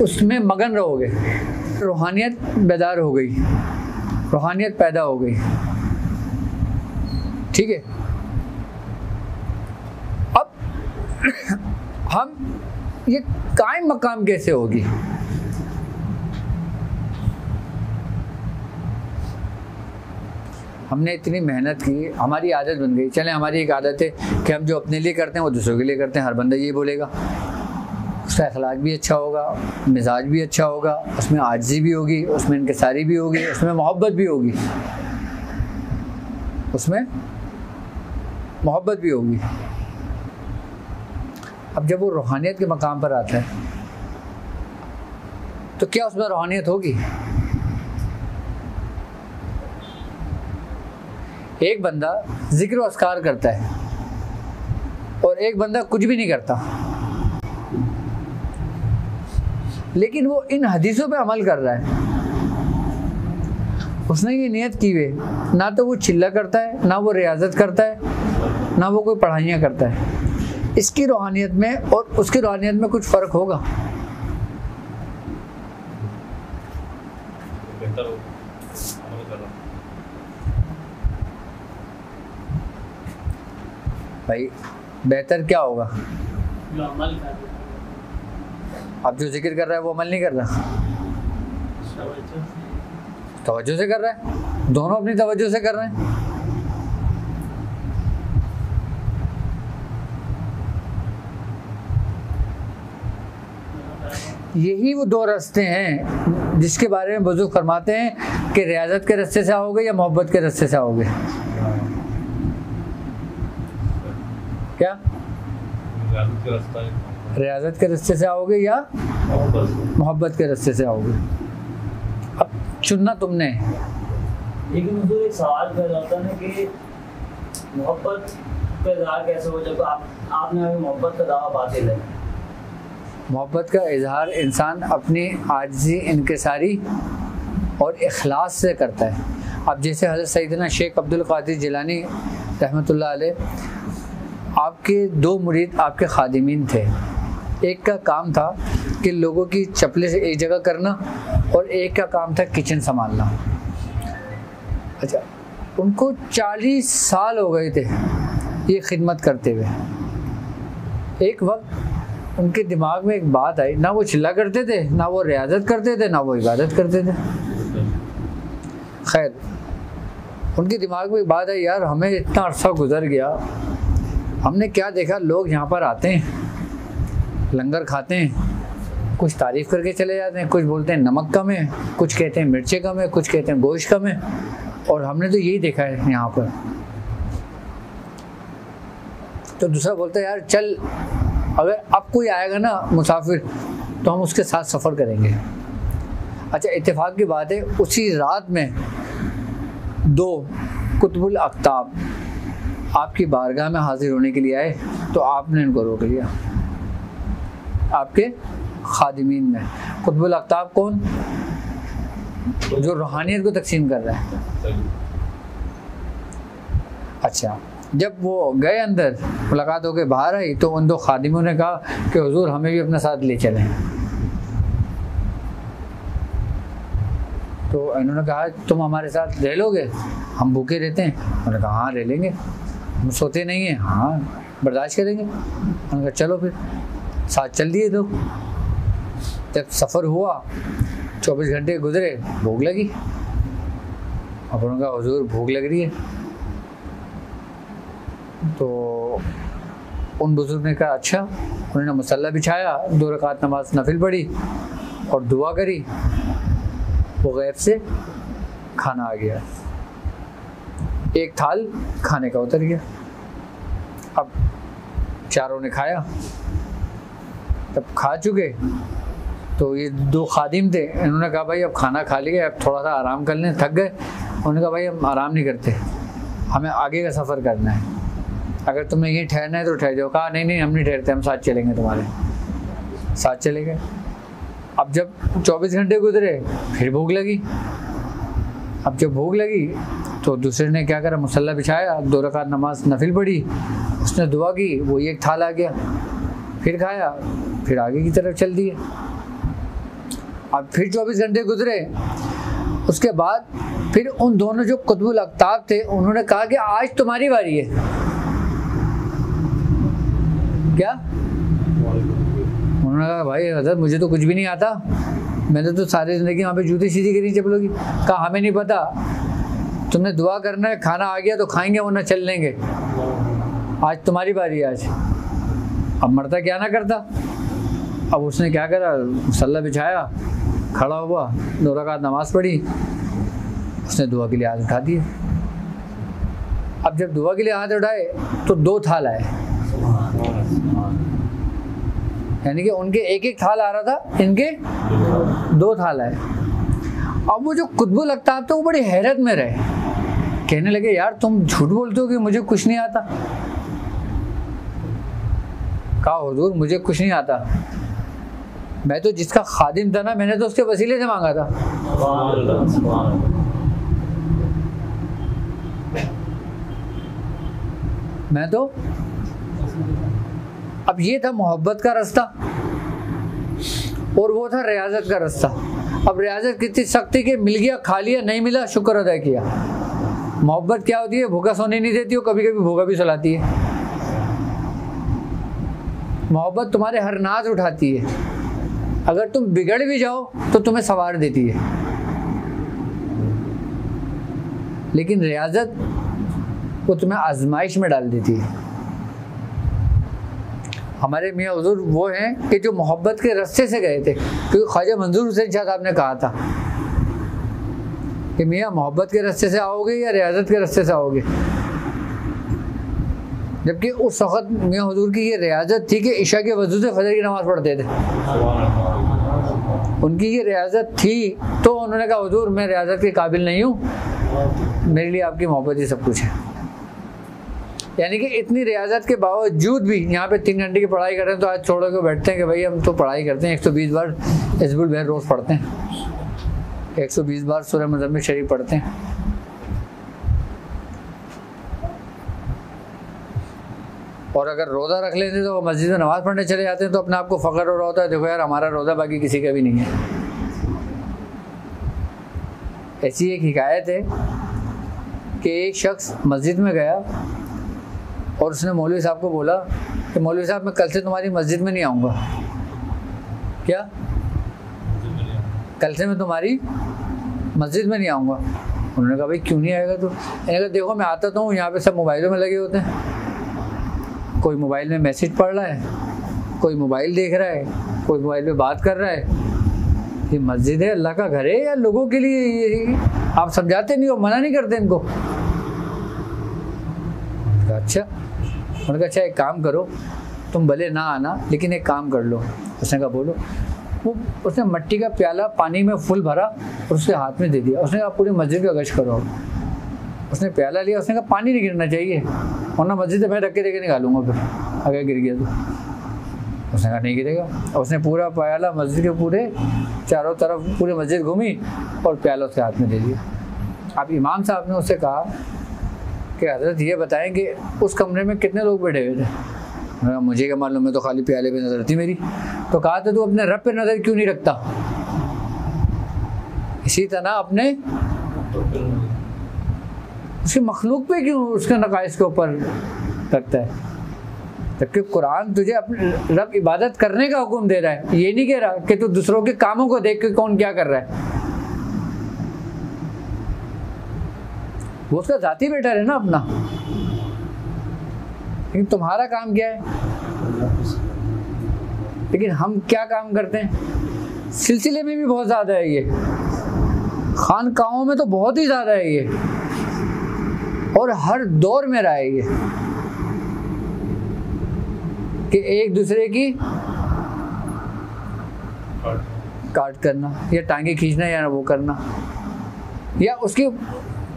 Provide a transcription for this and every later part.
उसमें मगन रहोगे, रूहानियत बेदार हो गई, रूहानियत पैदा हो गई। ठीक है, अब हम ये कायम मकाम कैसे होगी? हमने इतनी मेहनत की, हमारी आदत बन गई। चले, हमारी एक आदत है कि हम जो अपने लिए करते हैं वो दूसरों के लिए करते हैं। हर बंदा ये बोलेगा, उसका अखलाक भी अच्छा होगा, मिजाज भी अच्छा होगा, उसमें आजिज़ी भी होगी, उसमें इनकिसारी भी होगी, उसमें मोहब्बत भी होगी, उसमें मोहब्बत भी होगी। अब जब वो रूहानियत के मकाम पर आता है तो क्या उसमें रूहानियत होगी? एक बंदा जिक्र अस्कार करता है और एक बंदा कुछ भी नहीं करता, लेकिन वो इन हदीसों पे अमल कर रहा है। उसने ये नियत की हुई, ना तो वो चिल्ला करता है, ना वो रियाजत करता है, ना वो कोई पढ़ाइयाँ करता है। इसकी रूहानियत में और उसकी रूहानियत में कुछ फ़र्क होगा? भाई बेहतर क्या होगा? अब जो जिक्र कर रहा है वो अमल नहीं कर रहा, तवज्जो से कर रहा है, दोनों अपनी तवज्जो से कर रहे हैं। यही वो दो रास्ते हैं जिसके बारे में बुजुर्ग फरमाते हैं कि रियाजत के रास्ते से आओगे या मोहब्बत के रास्ते से आओगे। क्या रियाजत के रास्ते से आओगे या मोहब्बत के रास्ते से आओगे? अब चुनना तुमने। लेकिन मुझे एक सवाल पैदा होता है कि मोहब्बत का इजहार कैसे हो जब आपने अभी मोहब्बत का दावा बातिल है। मोहब्बत का इजहार इंसान अपनी आजिज़ी, इनकिसारी और इखलास से करता है। अब जैसे हज़रत सैयदना शेख अब्दुल कादिर जिलानी रहमतुल्लाह अलैह, आपके दो मुरीद आपके खादिमीन थे। एक का काम था कि लोगों की चप्पलें से एक जगह करना और एक का काम था किचन संभालना। अच्छा, उनको 40 साल हो गए थे ये खिदमत करते हुए। एक वक्त उनके दिमाग में एक बात आई, ना वो चिल्ला करते थे, ना वो रियाजत करते थे, ना वो इबादत करते थे। खैर, उनके दिमाग में एक बात आई, यार हमें इतना अरसा गुजर गया, हमने क्या देखा, लोग यहाँ पर आते हैं, लंगर खाते हैं, कुछ तारीफ़ करके चले जाते हैं, कुछ बोलते हैं नमक कम है, कुछ कहते हैं मिर्चें कम है, कुछ कहते हैं गोश्त कम है, और हमने तो यही देखा है यहाँ पर। तो दूसरा बोलता है, यार चल, अगर अब कोई आएगा ना मुसाफिर तो हम उसके साथ सफ़र करेंगे। अच्छा, इत्तेफाक की बात है, उसी रात में 2 कुतुबुल अख्ताब आपकी बारगाह में हाजिर होने के लिए आए, तो आपने इनको रोक लिया। आपके खादिमीन में कुतुबुल अख्ताब कौन? जो रूहानियत को तकसीम कर रहा है। अच्छा, जब वो गए अंदर, मुलाकात होकर बाहर आई, तो उन 2 खादिमों ने कहा कि हुजूर हमें भी अपने साथ ले चलें। तो इन्होंने कहा, तुम हमारे साथ रह लोगे? हम भूखे रहते हैं। उन्होंने कहा, हाँ रह लेंगे। हम सोते नहीं हैं? हाँ, बर्दाश्त करेंगे। उन्होंने कहा, चलो फिर। साथ चल दिए। तो जब सफ़र हुआ, 24 घंटे गुजरे, भूख लगी। अब उन्होंने कहा, हुजूर भूख लग रही है। तो उन बुजुर्ग ने कहा, अच्छा। उन्होंने मुसल्ला बिछाया, 2 रकात नमाज नफिल पढ़ी और दुआ करी। वो गैब से खाना आ गया, एक थाल खाने का उतर गया। अब चारों ने खाया। जब खा चुके तो ये 2 खादिम थे, इन्होंने कहा, भाई अब खाना खा लिया, अब थोड़ा सा आराम कर लें, थक गए। उन्होंने कहा, भाई हम आराम नहीं करते, हमें आगे का सफ़र करना है, अगर तुम्हें यहीं ठहरना है तो ठहर जाओ। कहा, नहीं नहीं, हम नहीं ठहरते, हम साथ चलेंगे, तुम्हारे साथ चले गए। अब जब 24 घंटे गुजरे, फिर भूख लगी। अब जब भूख लगी तो दूसरे ने क्या करा, मुसल्ला बिछाया, 2 रकात नमाज नफिल पढ़ी, उसने दुआ की, वो एक थाल आ गया, फिर खाया, फिर आगे की तरफ चल दिए। अब फिर 24 घंटे गुजरे, उसके बाद फिर उन दोनों जो कुतुबुल अक़ताब थे उन्होंने कहा कि आज तुम्हारी बारी है। क्या? उन्होंने कहा भाई हज़रत मुझे तो कुछ भी नहीं आता, मैंने तो सारी ज़िंदगी वहाँ पे जूती सीधी करी चप्पलों की। कहा हमें नहीं पता, तुमने दुआ करना है, खाना आ गया तो खाएंगे वरना चल लेंगे, आज तुम्हारी बारी है आज। अब मरता क्या ना करता। अब उसने क्या करा, मुसल्ला बिछाया, खड़ा हुआ, 2 रकात नमाज पढ़ी, उसने दुआ के लिए हाथ उठा दिए। अब जब दुआ के लिए हाथ उठाए तो 2 थाल आए, यानी कि उनके एक थाल आ रहा था, इनके 2 थाल आए। अब वो जो कुतुबुल अक़ताब थे वो बड़ी हैरत में रहे, कहने लगे यार तुम झूठ बोलते हो कि मुझे कुछ नहीं आता। कहा हुजूर मुझे कुछ नहीं आता, मैं तो जिसका खादिम था ना, मैंने तो उसके वसीले से मांगा था। मैं तो, अब ये था मोहब्बत का रास्ता और वो था रियाजत का रास्ता। अब रियाजत कितनी सख्ती कि मिल गया खा लिया, नहीं मिला शुक्र अदा किया। मोहब्बत क्या होती है, भूखा सोने नहीं देती हो, कभी कभी भूखा भी सुलाती है। मोहब्बत तुम्हारे हर नाज उठाती है, अगर तुम बिगड़ भी जाओ तो तुम्हें संवार देती है। लेकिन रियाजत वो तुम्हें आजमाइश में डाल देती है। हमारे मियाँ हुजूर वो हैं कि जो मोहब्बत के रास्ते से गए थे, क्योंकि ख्वाजा मंजूर हुसैन शाह साहब ने कहा था कि मियाँ मोहब्बत के रास्ते से आओगे या रियाजत के रास्ते से आओगे। जबकि उस वक़्त मियाँ हुजूर की ये रियाजत थी कि इशा के वज़ू से फजर की नमाज़ पढ़ते थे। उनकी ये रियाजत थी तो उन्होंने कहा हुजूर मैं रियाजत के काबिल नहीं हूँ, मेरे लिए आपकी मोहब्बत ही सब कुछ है। यानी कि इतनी रियाजत के बावजूद भी यहाँ पे 3 घंटे की पढ़ाई कर रहे हैं तो आज छोड़ के बैठते हैं कि भाई हम तो पढ़ाई करते हैं, 120 बार हिज़्बुल बहर रोज़ पढ़ते हैं, 120 बार सूरह मुज़म्मिल शरीफ पढ़ते हैं। और अगर रोज़ा रख लेते तो मस्जिद में नमाज़ पढ़ने चले जाते हैं तो अपने आप को फ़ख्र हो रहा होता है, देखो यार हमारा रोज़ा बाकी किसी का भी नहीं है। ऐसी एक हिकायत है कि एक शख्स मस्जिद में गया और उसने मौलवी साहब को बोला कि मौलवी साहब मैं कल से तुम्हारी मस्जिद में नहीं आऊँगा। क्या? कल से मैं तुम्हारी मस्जिद में नहीं आऊँगा। उन्होंने कहा भाई क्यों नहीं आएगा तू? मैंने कहा देखो मैं आता तो हूँ, यहाँ पे सब मोबाइलों में लगे होते हैं, कोई मोबाइल में मैसेज पढ़ रहा है, कोई मोबाइल देख रहा है, कोई मोबाइल पे बात कर रहा है। ये मस्जिद है, अल्लाह का घर है या लोगों के लिए? ये आप समझाते नहीं हो, मना नहीं करते इनको? अच्छा, उन्होंने कहा अच्छा एक काम करो, तुम भले ना आना लेकिन एक काम कर लो। उसने कहा बोलो। वो उसने मिट्टी का प्याला पानी में फुल भरा और उसके हाथ में दे दिया। उसने कहा पूरी मस्जिद का गश्त करो। उसने प्याला लिया, उसने कहा पानी नहीं गिरना चाहिए वरना मस्जिद में रख के देके निकालूंगा फिर अगर गिर गया तो। उसने कहा नहीं गिरेगा। उसने पूरा प्याला मस्जिद के पूरे चारों तरफ पूरी मस्जिद घूमी और प्याला उसके हाथ में दे दिया। अब इमाम साहब ने उससे कहा कि हज़रत ये बताएं कि उस कमरे में कितने लोग बैठे हुए थे? मुझे क्या मालूम, मैं तो खाली प्याले पे नज़र थी मेरी। तो कहा था तू अपने रब पे नज़र क्यों नहीं रखता? इसी तरह अपने उसकी मखलूक पे क्यों उसके नकाइस के ऊपर रखता है? जबकि कुरान तुझे अपने रब इबादत करने का हुक्म दे रहा है, ये नहीं कह रहा कि तू दूसरों के कामों को देख के कौन क्या कर रहा है। वो उसका जाती बेटा है ना अपना, लेकिन तुम्हारा काम क्या है? लेकिन हम क्या काम करते हैं? सिलसिले में भी बहुत ज़्यादा है ये, खानकाहों में तो बहुत ही ज़्यादा है ये, और हर दौर में रहा है ये कि एक दूसरे की काट करना या टांगे खींचना या वो करना या उसकी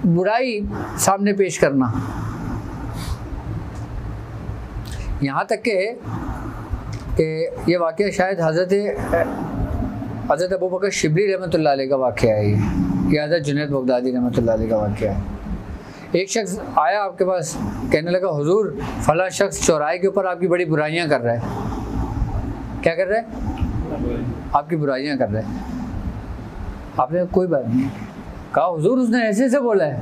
बुराई सामने पेश करना। यहाँ तक के ये वाक़या शायद हज़रत अबू बकर शिबली रहमतुल्लाह अलैह का वाक़या है, ये हज़रत जुनैद बगदादी रहमतुल्लाह अलैह का वाक़या है। एक शख्स आया आपके पास, कहने लगा हुजूर फला शख्स चौराहे के ऊपर आपकी बड़ी बुराइयां कर रहा है। क्या कर रहा है? आपकी बुराइयां कर रहा है। आपने कहा कोई बात नहीं। कहा हुजूर उसने ऐसे से बोला है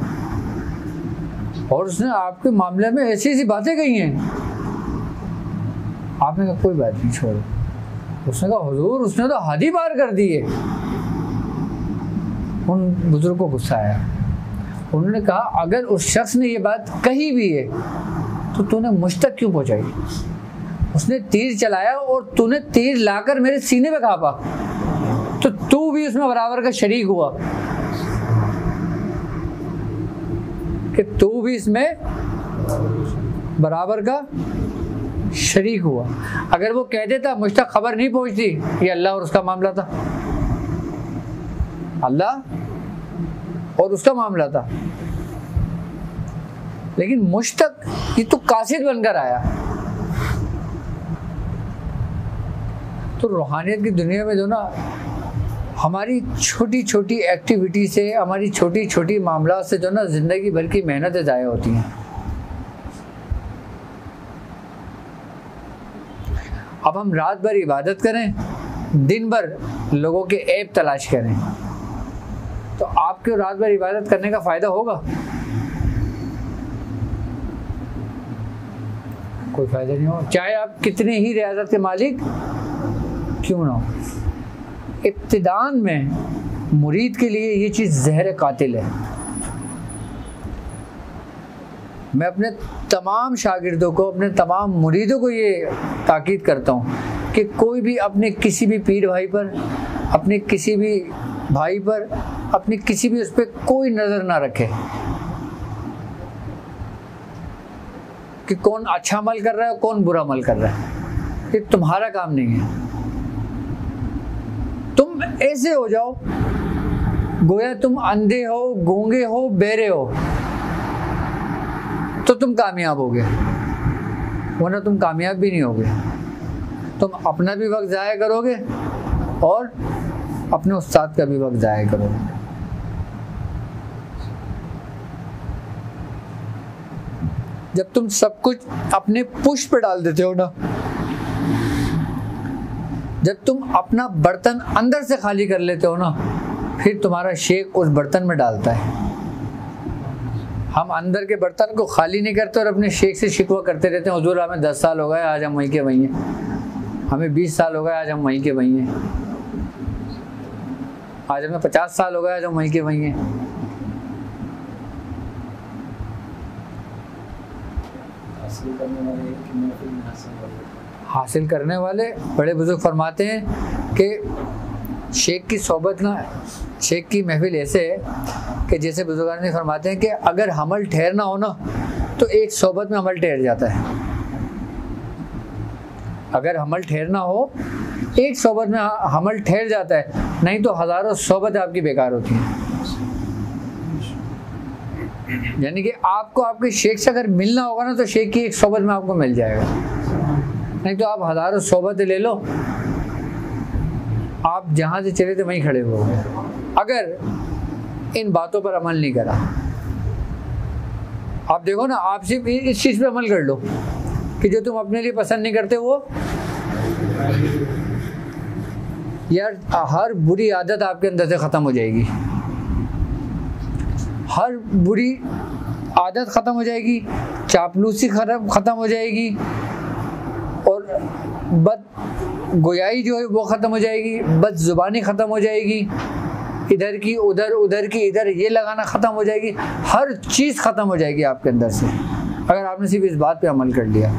और उसने आपके मामले में ऐसी ऐसी बातें कही हैं। आपने कहा कोई बात नहीं, छोड़ो। उसने कहा हुजूर उसने तो हद ही पार कर दी है। उन बुजुर्ग को गुस्सा आया। उन्होंने कहा अगर उस शख्स ने ये बात कही भी है तो तूने मुझ तक क्यों पहुंचाई? उसने तीर चलाया और तूने तीर लाकर मेरे सीने पे कापा, तो तू भी उसमें बराबर का शरीक हुआ कि तू भी इसमें बराबर का शरीक हुआ। अगर वो कह देता मुझ तक खबर नहीं पहुंचती, ये अल्लाह और उसका मामला था, अल्लाह और उसका मामला था, लेकिन मुझ तक ये तो कासिद बनकर आया। तो रूहानियत की दुनिया में जो ना हमारी छोटी छोटी एक्टिविटी से, हमारी छोटी छोटी मामला से जो ना जिंदगी भर की मेहनतें ज़ाया होती हैं। अब हम रात भर इबादत करें, दिन भर लोगों के ऐब तलाश करें, तो आपको रात भर इबादत करने का फ़ायदा होगा? कोई फ़ायदा नहीं होगा, चाहे आप कितने ही रियासत के मालिक क्यों ना हो। इब्तिदान में मुरीद के लिए ये चीज़ ज़हर कातिल है। मैं अपने तमाम शागिर्दों को, अपने तमाम मुरीदों को ये ताकीद करता हूँ कि कोई भी अपने किसी भी पीर भाई पर, अपने किसी भी भाई पर, अपने किसी भी उस पर कोई नज़र ना रखे कि कौन अच्छा अमल कर रहा है, कौन बुरा अमल कर रहा है। ये तुम्हारा काम नहीं है। तुम ऐसे हो जाओ गोया तुम अंधे हो, गूंगे हो, बहरे हो, तो तुम कामयाब होगे, वरना तुम कामयाब भी नहीं होगे। तुम अपना भी वक्त ज़ाया करोगे और अपने उस्ताद का भी वक्त ज़ाया करोगे। जब तुम सब कुछ अपने पुश पे डाल देते हो ना, जब तुम अपना बर्तन अंदर से खाली कर लेते हो ना, फिर तुम्हारा शेख उस बर्तन में डालता है। हम अंदर के बर्तन को खाली नहीं करते और अपने शेख से शिकवा करते रहते हैं, हुजूर हमें 10 साल हो गए आज हम वहीं के वहीं हैं, हमें 20 साल हो गए आज हम वहीं के वहीं हैं, आज हमें 50 साल हो गए आज हम वहीं के वहीं हैं। हासिल करने वाले बड़े बुजुर्ग फरमाते हैं कि शेख की सोबत ना, शेख की महफिल ऐसे है कि जैसे बुजुर्गान ने फरमाते हैं कि अगर हमल ठहरना हो ना तो एक सोबत में हमल ठहर जाता है। अगर हमल ठहरना हो एक सोबत में हमल ठहर जाता है, नहीं तो हज़ारों सोबत आपकी बेकार होती हैं। यानी कि आपको आपके शेख से अगर मिलना होगा ना तो शेख की एक सोबत में आपको मिल जाएगा, नहीं तो आप हज़ारों सोबतें ले लो, आप जहाँ से चले थे वहीं खड़े हो गए। अगर इन बातों पर अमल नहीं करा, आप देखो ना, आप सिर्फ इस चीज़ पे अमल कर लो कि जो तुम अपने लिए पसंद नहीं करते वो, यार हर बुरी आदत आपके अंदर से ख़त्म हो जाएगी, हर बुरी आदत ख़त्म हो जाएगी, चापलूसी ख़त्म हो जाएगी और बद गोयाई जो है वो ख़त्म हो जाएगी, बद ज़ुबानी ख़त्म हो जाएगी, इधर की उधर, उधर की इधर ये लगाना ख़त्म हो जाएगी, हर चीज़ ख़त्म हो जाएगी आपके अंदर से, अगर आपने सिर्फ इस बात पे अमल कर लिया।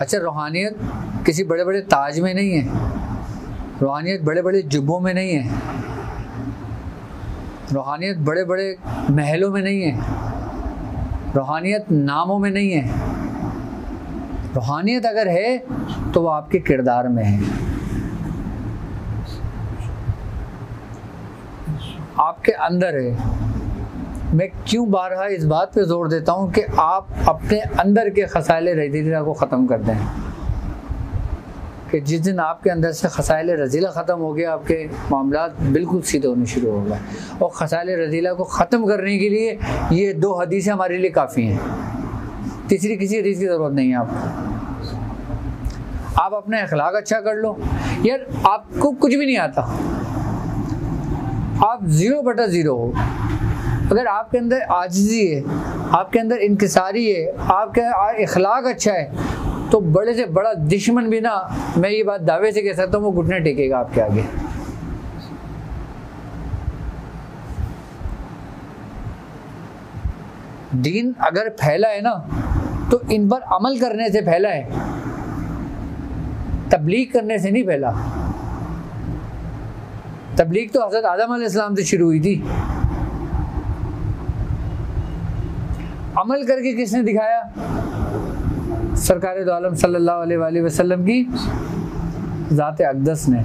अच्छा, रूहानियत किसी बड़े बड़े ताज में नहीं है, रूहानियत बड़े बड़े जुब्बों में नहीं है, रूहानियत बड़े बड़े महलों में नहीं है, रूहानियत नामों में नहीं है। रूहानियत अगर है तो वो आपके किरदार में है, आपके अंदर है। मैं क्यों बारहा इस बात पे जोर देता हूँ कि आप अपने अंदर के खसाइल रज़ीला को ख़त्म कर दें, कि जिस दिन आपके अंदर से खसाइल रज़ीला ख़त्म हो गया, आपके मामलात बिल्कुल सीधे होने शुरू हो गए। और खसाइल रज़ीला को ख़त्म करने के लिए ये 2 हदीसें हमारे लिए काफ़ी हैं, तीसरी किसी हदीस की ज़रूरत नहीं है आपको। आप अपना अखलाक अच्छा कर लो। यार आपको कुछ भी नहीं आता, आप 0/0 हो। अगर आपके अंदर आजिज़ी है, आपके अंदर इनकिसारी है, आपका अखलाक अच्छा है, तो बड़े से बड़ा दुश्मन भी ना, मैं ये बात दावे से कह सकता हूँ, वो घुटने टेकेगा आपके आगे। दीन अगर फैला है ना, तो इन पर अमल करने से फैला है, तबलीग करने से नहीं फैला। तबलीग तो हज़रत आदम अलैहिस्सलाम से शुरू हुई थी। अमल करके किसने दिखाया? सरकार दो आलम सल्लल्लाहु अलैहि वसल्लम की ज़ात अक़दस ने,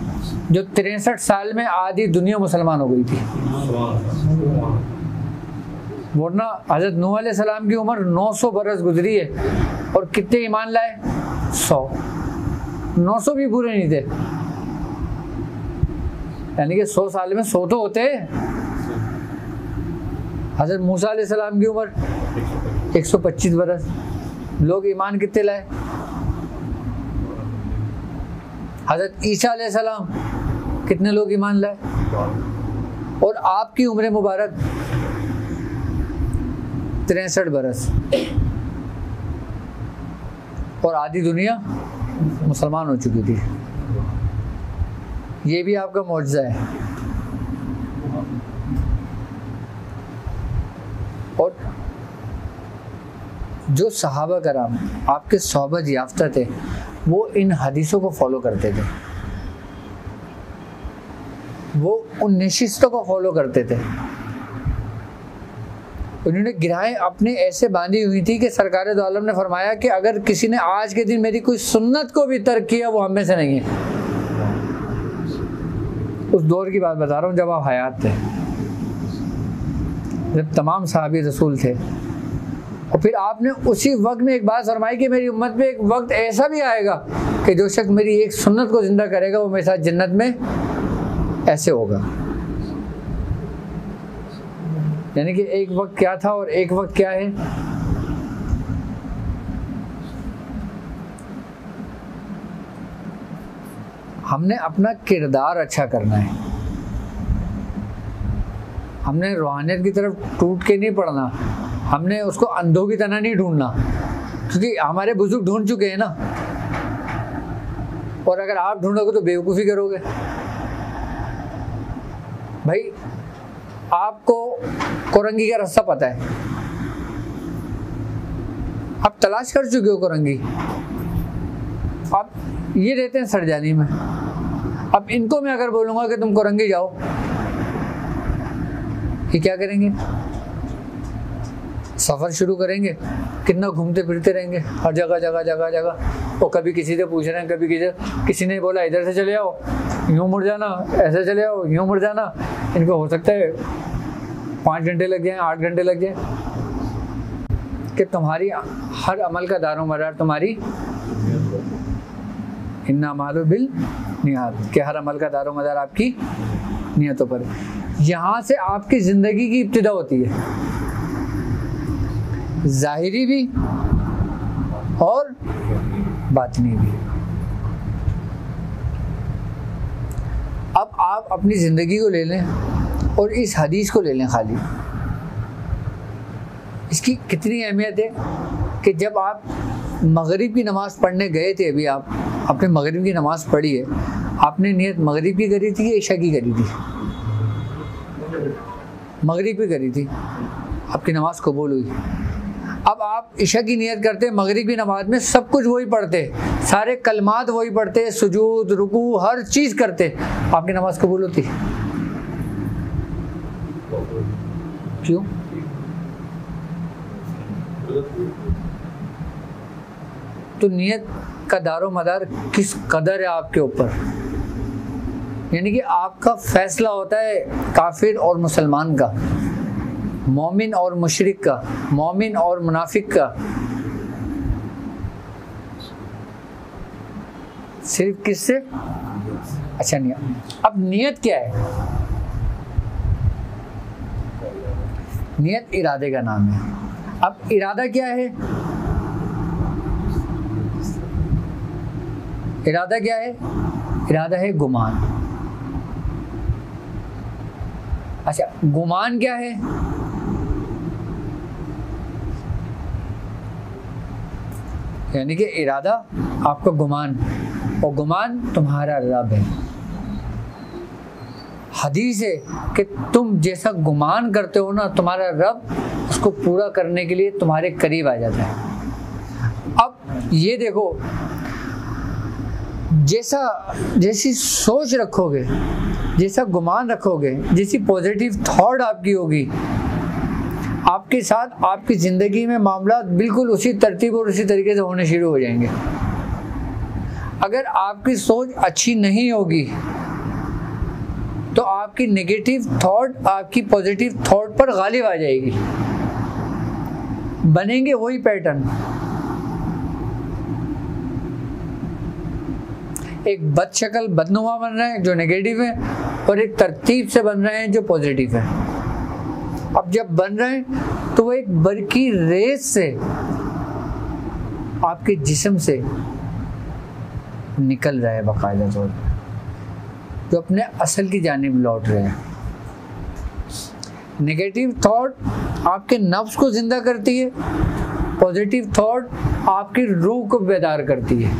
जो 63 साल में आधी दुनिया मुसलमान हो गई थी। वरना हज़रत नूह अलैहिस्सलाम की उम्र 900 बरस गुजरी है, और कितने ईमान लाए? 100। 900 भी पूरे नहीं थे, यानी कि 100 साल में 100 तो होते। हज़रत मूसा अलैहिस्सलाम की उम्र 125 बरस, लोग ईमान कितने लाए? हज़रत ईसा अलैहिस्सलाम, कितने लोग ईमान लाए? और आपकी उम्र मुबारक 63 बरस, और आधी दुनिया मुसलमान हो चुकी थी। ये भी आपका मौजज़ा है। और जो सहाबा कराम आपके सोहबत याफ्ता थे, वो इन हदीसों को फॉलो करते थे, वो उन नशिस्तों को फॉलो करते थे। उन्होंने गिराएं अपने ऐसे बांधी हुई थी कि सरकार दो आलम ने फरमाया कि अगर किसी ने आज के दिन मेरी कोई सुन्नत को भी तर्क किया, वो हम में से नहीं है। उस दौर की बात बता रहा हूँ जब आप हयात थे, जब तमाम सहाबी रसूल थे। और फिर आपने उसी वक्त में एक बात फरमाई कि मेरी उम्मत में एक वक्त ऐसा भी आएगा कि जो शख्स मेरी एक सुन्नत को जिंदा करेगा, वो मेरे साथ जन्नत में ऐसे होगा। यानी कि एक वक्त क्या था और एक वक्त क्या है। हमने अपना किरदार अच्छा करना है, हमने रूहानियत की तरफ टूट के नहीं पड़ना, हमने उसको अंधों की तरह नहीं ढूंढना, क्योंकि हमारे बुजुर्ग ढूंढ चुके हैं ना। और अगर आप ढूंढोगे तो बेवकूफ़ी करोगे। भाई आपको कोरंगी का रास्ता पता है, आप तलाश कर चुके हो कोरंगी, आप ये रहते हैं सरजानी में। अब इनको मैं अगर बोलूँगा कि तुम कोरंगी जाओ, ये क्या करेंगे? सफ़र शुरू करेंगे, कितना घूमते फिरते रहेंगे हर जगह जगह जगह जगह। और कभी किसी से पूछ रहे हैं, कभी किसी ने बोला इधर से चले आओ, यूँ मुड़ जाना, ऐसे चले आओ, यूँ मुड़ जाना। इनको हो सकता है 5 घंटे लग जाएं, 8 घंटे लग जाएं, कि तुम्हारी हर अमल का दारोमदार तुम्हारी इन्ना मालू बिल नियत, कि हर अमल का दारोमदार आपकी नियतों पर। यहाँ से आपकी ज़िंदगी की इब्तिदा होती है, ज़ाहिरी भी और बातिनी भी। अब आप अपनी ज़िंदगी को ले लें और इस हदीस को ले लें खाली। इसकी कितनी अहमियत है कि जब आप मगरिब की नमाज़ पढ़ने गए थे, अभी आप आपने मगरिब की नमाज़ पढ़ी है, आपने नियत मगरिब की करी थी या इशा की करी थी? मगरिब की करी थी, आपकी नमाज़ कबूल हुई। अब आप इशा की नियत करते, मगरिब की नमाज में सब कुछ वही पढ़ते, सारे कलमात वही पढ़ते, सुजूद रुकू हर चीज़ करते, आपकी नमाज कबूल होती? क्यों? तो नियत का दारो मदार किस कदर है आपके ऊपर। यानी कि आपका फैसला होता है काफिर और मुसलमान का, मोमिन और मुशरिक का, मोमिन और मुनाफिक का। सिर्फ किससे? अच्छा नहीं, अब नियत क्या है? नियत इरादे का नाम है। अब इरादा क्या है? इरादा क्या है? इरादा है गुमान। अच्छा, गुमान क्या है? यानी कि इरादा आपका गुमान, और गुमान तुम्हारा रब है। हदीस है कि तुम जैसा गुमान करते हो ना, तुम्हारा रब उसको पूरा करने के लिए तुम्हारे करीब आ जाता है। अब ये देखो, जैसी सोच रखोगे, जैसा गुमान रखोगे, जैसी पॉजिटिव थॉट आपकी होगी, आपके साथ आपकी ज़िंदगी में मामला बिल्कुल उसी तरतीब और उसी तरीके से होने शुरू हो जाएंगे। अगर आपकी सोच अच्छी नहीं होगी तो आपकी नेगेटिव थॉट आपकी पॉजिटिव थॉट पर गालिब आ जाएगी, बनेंगे वही पैटर्न। एक बदशक्ल बदनुमा बन रहे हैं जो नेगेटिव है, और एक तरतीब से बन रहे हैं जो पॉजिटिव है। अब जब बन रहे हैं तो वो एक बरकी रेस से आपके जिस्म से निकल रहा है बाकायदा तौर पर, जो अपने असल की जानिब लौट रहे हैं। नेगेटिव थॉट आपके नफ्स को जिंदा करती है, पॉजिटिव थॉट आपकी रूह को बेदार करती है।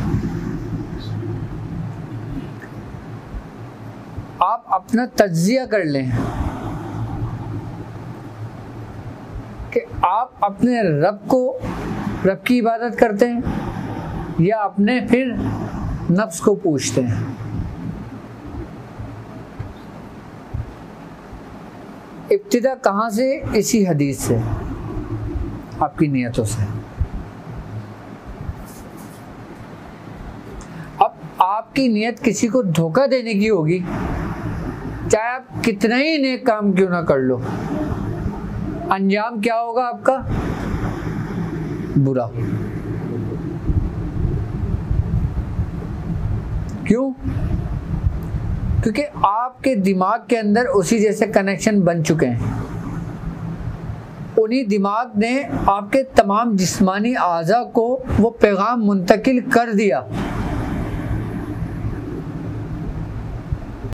आप अपना तज्जिया कर लें कि आप अपने रब की इबादत करते हैं या अपने फिर नफ्स को पूछते हैं। इब्तिदा कहाँ से? इसी हदीस से, आपकी नियतों से। अब आपकी नियत किसी को धोखा देने की होगी, चाहे आप कितना ही नेक काम क्यों ना कर लो, अंजाम क्या होगा आपका? बुरा। क्यों? क्योंकि आपके दिमाग के अंदर उसी जैसे कनेक्शन बन चुके हैं। उन्हीं दिमाग ने आपके तमाम जिस्मानी आज़ा को वो पैगाम मुंतकिल कर दिया